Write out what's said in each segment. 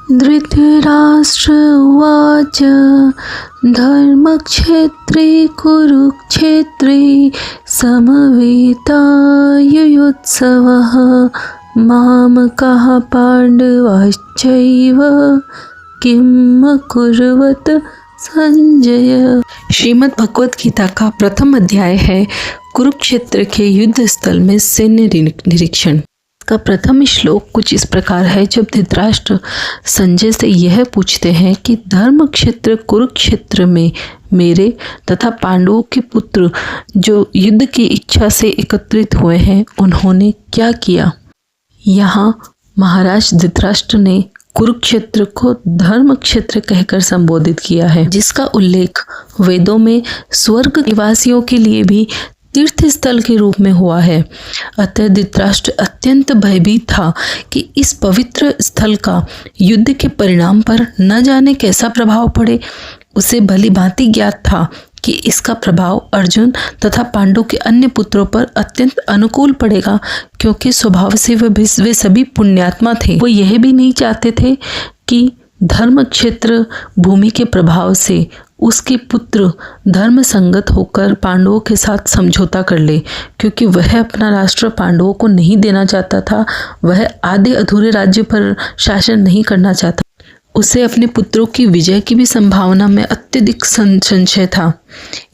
धृतराष्ट्र उवाच धर्मक्षेत्रे कुरुक्षेत्रे समवेतायुयोत्सवः मामकाः पाण्डवाश्चैव किम अकुर्वत संजय। श्रीमद् भगवत गीता का प्रथम अध्याय है कुरुक्षेत्र के युद्ध स्थल में सैन्य निरीक्षण का प्रथम श्लोक कुछ इस प्रकार है। जब धृतराष्ट्र संजय से यह पूछते हैं कि धर्म क्षेत्र कुरुक्षेत्र में मेरे तथा पांडवों के पुत्र जो युद्ध की इच्छा से एकत्रित हुए हैं उन्होंने क्या किया। यहाँ महाराज धृतराष्ट्र ने कुरुक्षेत्र को धर्म क्षेत्र कहकर संबोधित किया है, जिसका उल्लेख वेदों में स्वर्ग निवासियों के लिए भी तीर्थ स्थल के रूप में हुआ है। अतः धृतराष्ट्र अत्यंत भयभीत था कि इस पवित्र स्थल का युद्ध के परिणाम पर न जाने कैसा प्रभाव पड़े। उसे भली भांति ज्ञात था कि इसका प्रभाव अर्जुन तथा पांडु के अन्य पुत्रों पर अत्यंत अनुकूल पड़ेगा, क्योंकि स्वभाव से वे सभी पुण्यात्मा थे। वो यह भी नहीं चाहते थे कि धर्म क्षेत्र भूमि के प्रभाव से उसके पुत्र धर्म संगत होकर पांडवों के साथ समझौता कर ले, क्योंकि वह अपना राष्ट्र पांडवों को नहीं देना चाहता था। वह आधे अधूरे राज्य पर शासन नहीं करना चाहता। उसे अपने पुत्रों की विजय की भी संभावना में अत्यधिक संशय था।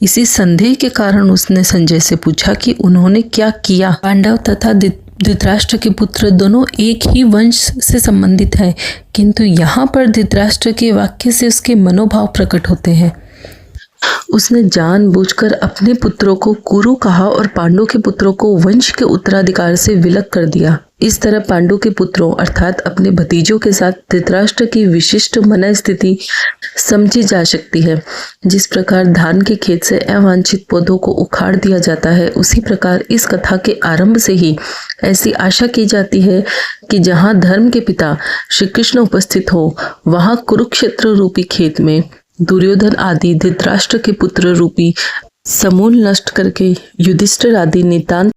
इसी संदेह के कारण उसने संजय से पूछा कि उन्होंने क्या किया। पांडव तथा धृतराष्ट्र के पुत्र दोनों एक ही वंश से संबंधित हैं, किंतु यहाँ पर धृतराष्ट्र के वाक्य से उसके मनोभाव प्रकट होते हैं। उसने जानबूझकर अपने पुत्रों को कुरु कहा और पांडु के पुत्रों को वंश के उत्तराधिकार से विलग कर दिया। इस तरह पांडु के पुत्रों अर्थात अपने भतीजों के साथ धृतराष्ट्र की विशिष्ट मन स्थिति समझी जा सकती है। जिस प्रकार धान के खेत से अवांछित पौधों को उखाड़ दिया जाता है, उसी प्रकार इस कथा के आरंभ से ही ऐसी आशा की जाती है कि जहाँ धर्म के पिता श्री कृष्ण उपस्थित हो, वहाँ कुरुक्षेत्र रूपी खेत में दुर्योधन आदि धृतराष्ट्र के पुत्र रूपी समूल नष्ट करके युधिष्ठिर आदि नितांत